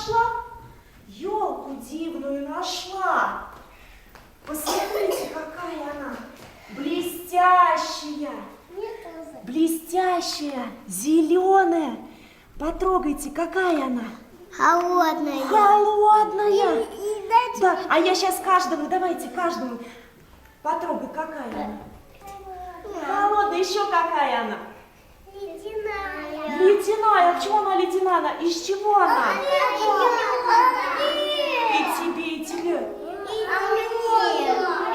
нашла? Елку дивную нашла. Посмотрите, какая она блестящая. Блестящая, зеленая. Потрогайте, какая она. Холодная. Холодная. Да, а я сейчас каждому, давайте каждому. Потрогай, какая она. Холодная, еще какая она. Ледяная. Ледяная. Почему она ледяная? Она из чего она? И тебе, и тебе.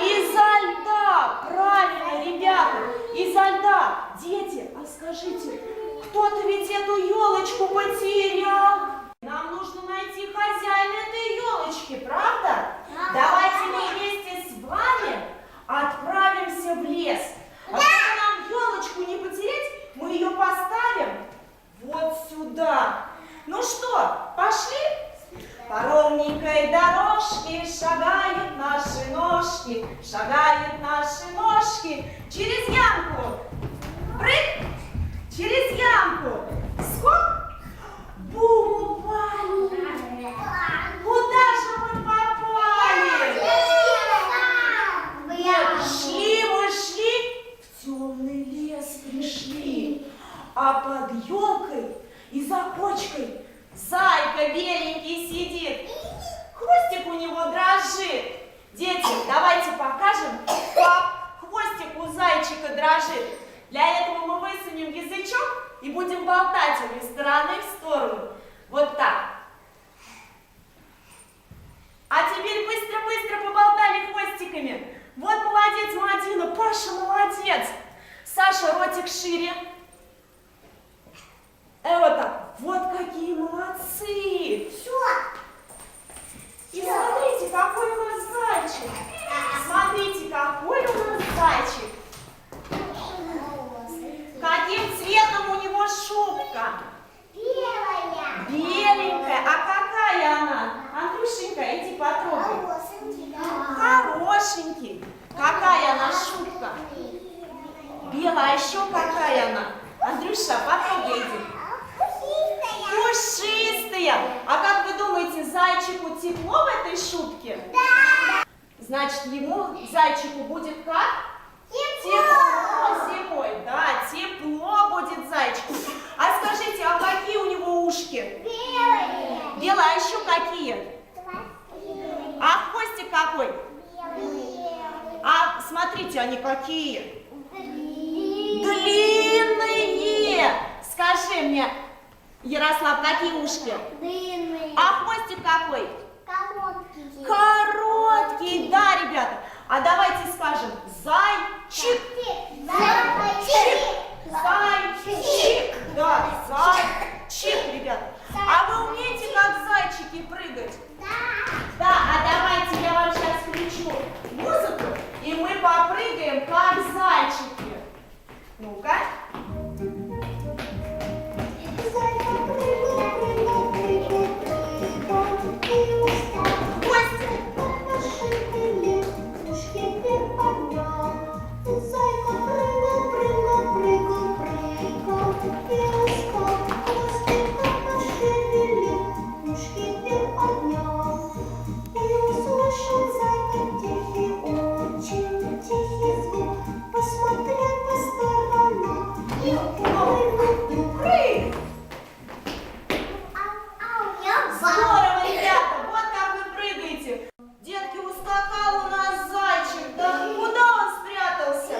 Изо льда. Правильно, ребята. Изо льда. Дети, а скажите, кто-то ведь эту елочку потерял. Нам нужно найти хозяина этой елочки, правда? Давайте мы вместе с вами отправимся в лес. А чтобы нам елочку не потерять, мы ее поставим вот сюда. Ну что, пошли? По ровненькой дорожке шагают наши ножки, шагают наши ножки. Через ямку. Прыг. Через ямку. Скок. Бум, упали. Куда же мы попали? Шли мы, шли, в темный лес пришли. А под елкой и за кочкой зайка беленький сидит. Хвостик у него дрожит. Дети, давайте покажем, как хвостик у зайчика дрожит. Для этого мы высунем язычок и будем болтать им из стороны в сторону. Вот так. А теперь быстро-быстро поболтали хвостиками. Вот молодец, Мадина. Паша молодец. Саша, ротик шире. Вот так. Вот какие молодцы. Все. И смотрите, какой у нас зайчик. Смотрите, какой у нас зайчик. Каким цветом у него шубка? Белая. Беленькая. А какая она? Андрюшенька, иди потрогай. Хорошенький. Какая она шубка? Белая. А еще какая она? Андрюша, потрогай, иди. Пушистая. А как вы думаете, зайчику тепло в этой шубке? Да. Значит, ему, зайчику, будет как? Тепло зимой. Да, тепло будет зайчику. А скажите, а какие у него ушки? Белые. Белые, а еще какие? А хвостик какой? Белые. А смотрите, они какие? Длинные. Скажи мне, Ярослав, какие ушки? Длинные. А хвостик какой? Короткие. Короткий, да, ребята. А давайте скажем зайчик. Зайчик. Зайчик. Да, зайчик, ребята. А вы умеете, как зайчики, прыгать? Да, а давайте я вам сейчас включу музыку, и мы попрыгаем, как зайчики. Ну-ка. Здорово, ребята, вот как вы прыгаете. Детки, ускакал у нас зайчик, да? Куда он спрятался?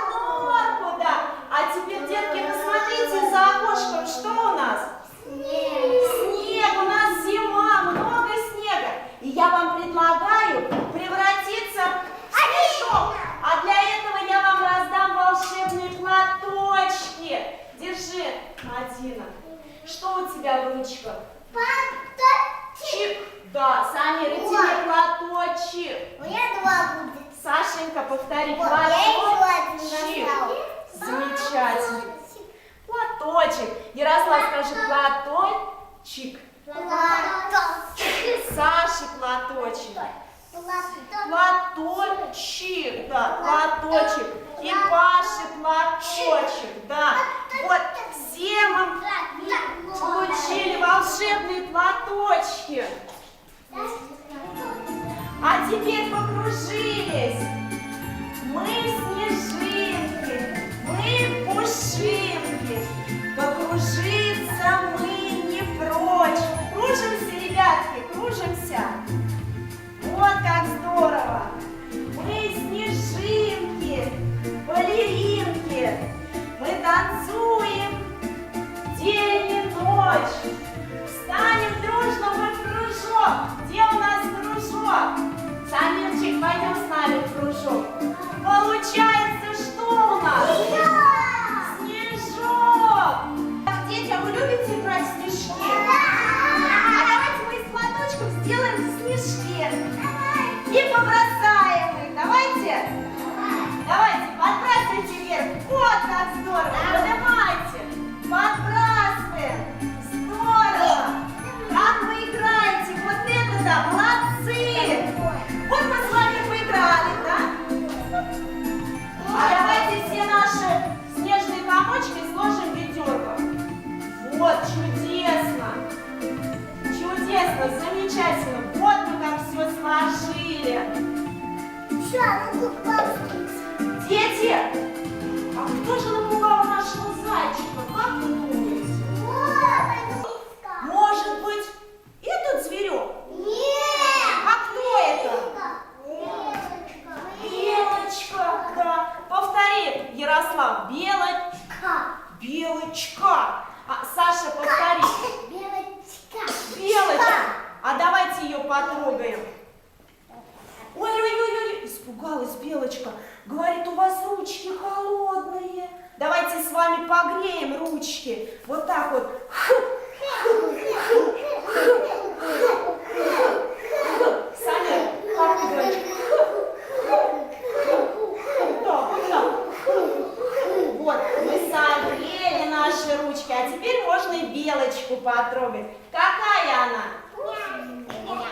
В норку, да. А теперь, детки, посмотрите за окошком, что у нас? Снег, у нас зима, много снега. И я вам предлагаю превратиться в снежок. А для этого я вам раздам волшебные платочки. Держи, Мадина. Что у тебя в ручках? Чик. Да, Самира, тебе платочек. У меня два будет. Сашенька, повтори. Вот, я еще один Платочек. достала. Замечательно. Платочек. Ярослав, скажи платочек. Платочек. Саше платочек. Платочек. Платочек, да, платочек. И Паше платочек, да. Вот все мы получили волшебные платочки. комочки. А теперь покружились. Мы снежинки, мы пушинки. Покружиться мы не прочь. Кружимся, ребятки, кружимся. Вот как здорово. Мы снежинки, балеринки. Мы танцуем день и ночь. Встанем дружно мы в кружок. Где у нас кружок? Самирчик, пойдем с нами в кружок. Получается, что у нас? Снежок! Дети, а вы любите играть в снежки? А давайте мы из платочков сделаем снежки. И побросаем их. Давайте? Давайте, подбрасывайте вверх. Вот как здорово. Поднимайте. Подбрасываем. Здорово. Как вы играете? Вот это да, молодцы. Вот мы с вами поиграли, да? А давайте все наши снежные комочки сложим в ведерко. Вот, чудесно. Чудесно, замечательно. Вот мы как все сложили. Дети, а кто же напугал нашего зайчика? Как вы думаете? Может быть, этот зверек? А кто это? Белочка, да. Повтори, Ярослав. Белочка. А, Саша, повтори. Белочка. А давайте ее потрогаем. Ой-ой-ой, испугалась Белочка. Говорит, у вас ручки холодные. Давайте с вами погреем ручки. Вот так вот. Саня, как ты говоришь? Вот, мы согрели наши ручки, а теперь можно и Белочку потрогать. Какая она?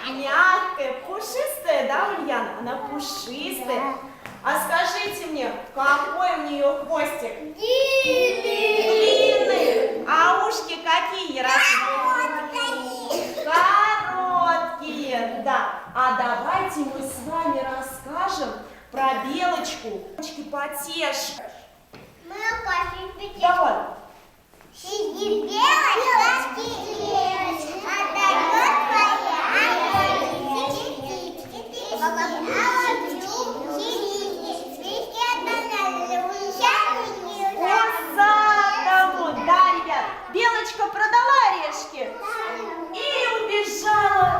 Мягкая, пушистая, да, Ульяна? Она пушистая. А скажите мне, какой у нее хвостик? Длинный. А ушки какие, Ярослав? Короткие, да. А давайте мы с вами расскажем про Белочку. Потешь. Давай. Сидит белочка, отдает да, ребят, Белочка продала орешки и убежала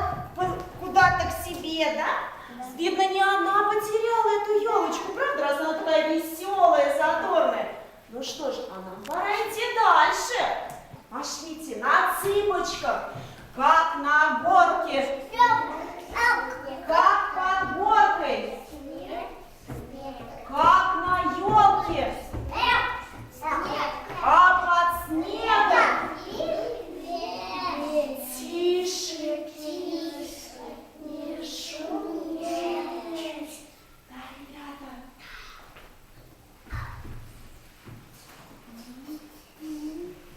куда-то к себе, да? Видно, не она потеряла эту елочку, правда, раз она такая веселая, задорная. Ну что ж, а нам пора идти дальше. Пошлите на цыпочках, как на горке, как под горкой, как на елке, а под снегом. Тише, тише, не шуметь. Да, ребята.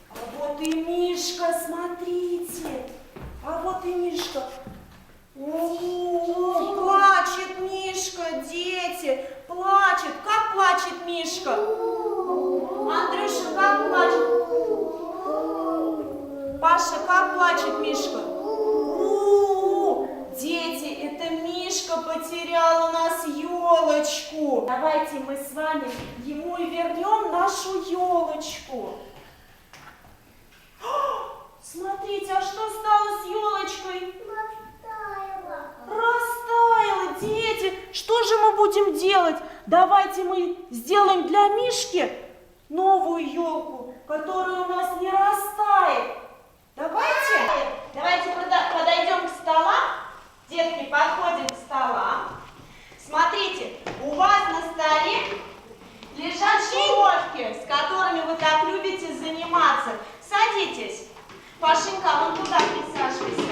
А вот и Мишка, смотрите. А вот и Мишка. О, плачет Мишка, дети. Плачет. Как плачет Мишка? Андрюша, как плачет? Паша, как плачет Мишка? Дети, это Мишка потерял у нас елочку. Давайте мы с вами ему и вернем нашу елочку. Смотрите, а что стало с елочкой? Растаяла, дети. Что же мы будем делать? Давайте мы сделаем для Мишки новую елку, которая у нас не растает. Давайте. Давайте подойдем к столам. Детки, подходим к столам. Смотрите, у вас на столе лежат школки, с которыми вы так любите заниматься. Садитесь. Пашенька, вон туда присаживайся.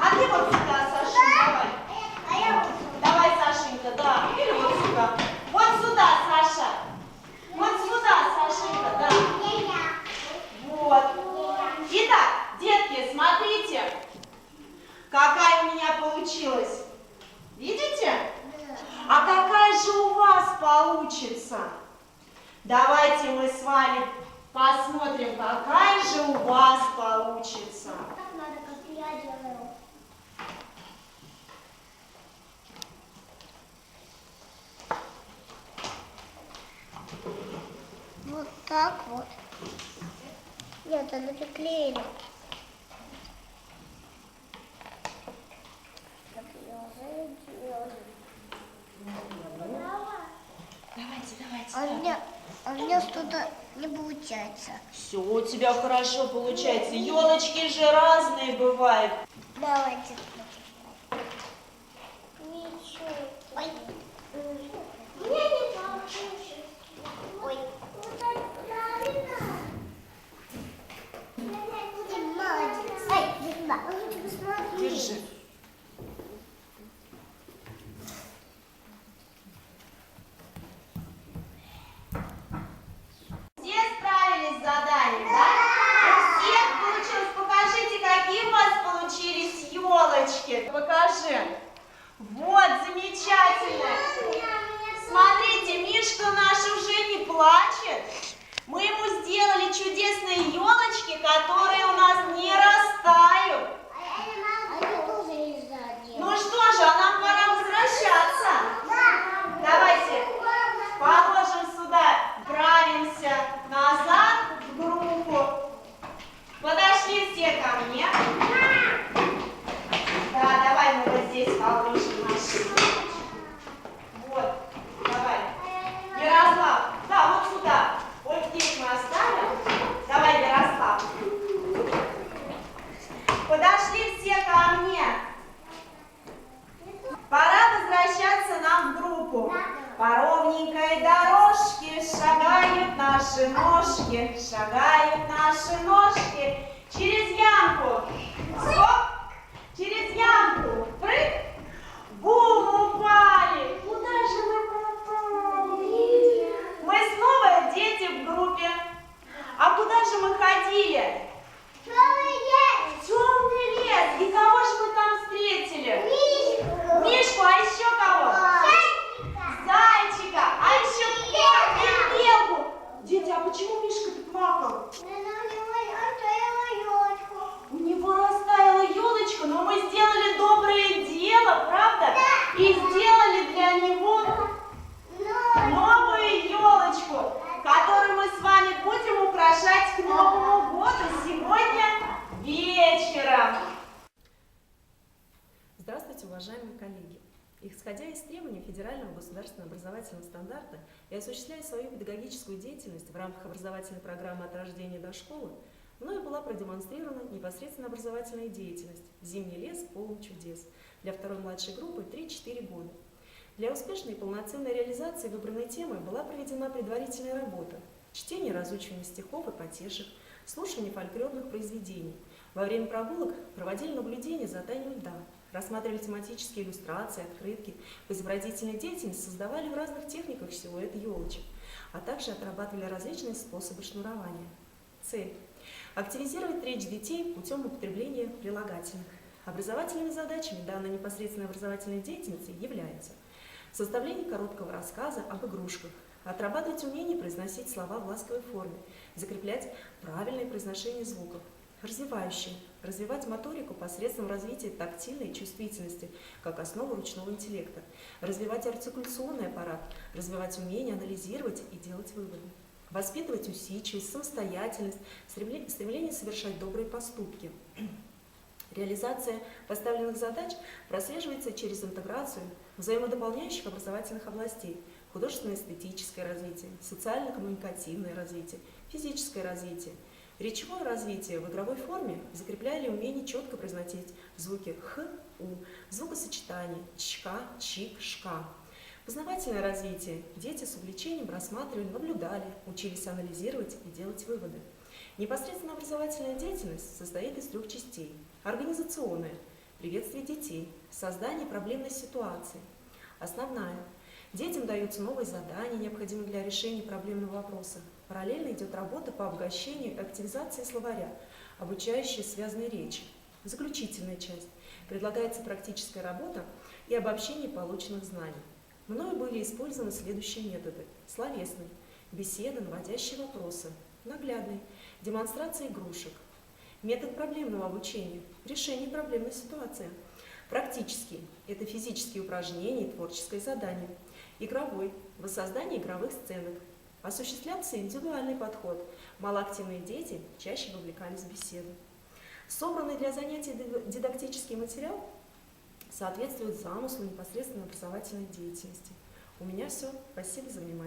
А ты вот сюда, Сашенька, давай. Давай, Сашенька, да. Или вот сюда. Вот сюда, Саша. Вот сюда, Сашенька, да. Вот. Итак, детки, смотрите. какая у меня получилась? Видите? А какая же у вас получится? Давайте мы с вами посмотрим, какая же у вас получится. Так надо, как я делаю. Вот так вот. Нет, это приклеили. Так я уже делаю. Давайте. А у меня что-то не получается. Все у тебя хорошо получается. Елочки же разные бывают. Давайте. Ничего. Ой. У меня не получилось. Ой. Ты молодец. Ай, посмотри. Держи. Все справились с заданием, да? У всех получилось. Покажите, какие у вас получились елочки. Покажи. Вот, замечательно. Смотрите, Мишка наш уже не плачет. Мы ему сделали чудесные елочки, которые у нас не растают. Они тоже нельзя делать. Ну что же, а нам пора возвращаться. Давайте положим сюда, правимся назад в группу. Подошли все ко мне. Да, давай мы вот здесь положим наши. Вот, давай. Ярослав, да, вот сюда. Вот здесь мы оставим. Давай, Ярослав. Подошли все ко мне. Пора возвращаться нам в группу. По ровненькой дорожке шагают наши ножки, шагают наши ножки. Через ямку, стоп, через ямку, прыг, бум, упали. Куда же мы пропали? Мы снова дети в группе. А куда же мы ходили? В темный лес. И кого же мы там встретили? Мишку, а еще кого? Зайчика, а еще и белку. Дети, а почему Мишка-то плакал? У него растаяла елочка, но мы сделали доброе дело, правда? И сделали для него новую елочку, которую мы с вами будем украшать к Новому году сегодня вечером. Здравствуйте, уважаемые коллеги! Исходя из требований Федерального государственного образовательного стандарта и осуществляя свою педагогическую деятельность в рамках образовательной программы «От рождения до школы», мною была продемонстрирована непосредственно образовательная деятельность «Зимний лес полон чудес» для второй младшей группы 3-4 года. Для успешной и полноценной реализации выбранной темы была проведена предварительная работа, чтение и разучивание стихов и потешек, слушание фольклорных произведений. Во время прогулок проводили наблюдения за таянием льда, рассматривали тематические иллюстрации, открытки, в изобразительной деятельности создавали в разных техниках силуэты елочек, а также отрабатывали различные способы шнурования. Цель – активизировать речь детей путем употребления прилагательных. Образовательными задачами данной непосредственной образовательной деятельности являются составление короткого рассказа об игрушках, отрабатывать умение произносить слова в ласковой форме, закреплять правильное произношение звуков, развивающие, развивать моторику посредством развития тактильной чувствительности как основу ручного интеллекта, развивать артикуляционный аппарат, развивать умение анализировать и делать выводы, воспитывать усидчивость, самостоятельность, стремление совершать добрые поступки. Реализация поставленных задач прослеживается через интеграцию взаимодополняющих образовательных областей: художественно-эстетическое развитие, социально-коммуникативное развитие, физическое развитие. Речевое развитие в игровой форме закрепляли умение четко произносить звуки х, у, звукосочетание чка, чик, шка. Познавательное развитие. Дети с увлечением рассматривали, наблюдали, учились анализировать и делать выводы. Непосредственно образовательная деятельность состоит из 3 частей. Организационная – приветствие детей, создание проблемной ситуации. Основная – детям даются новые задания, необходимые для решения проблемного вопроса. Параллельно идет работа по обогащению и активизации словаря, обучающая связанной речи. Заключительная часть. Предлагается практическая работа и обобщение полученных знаний. Мною были использованы следующие методы. Словесный, беседа, наводящие вопросы, наглядный, демонстрация игрушек. Метод проблемного обучения, решение проблемной ситуации. Практический – это физические упражнения и творческое задание. Игровой – воссоздание игровых сценок. Осуществлялся индивидуальный подход. Малоактивные дети чаще вовлекались в беседу. Собранный для занятий дидактический материал соответствует замыслу непосредственно образовательной деятельности. У меня все. Спасибо за внимание.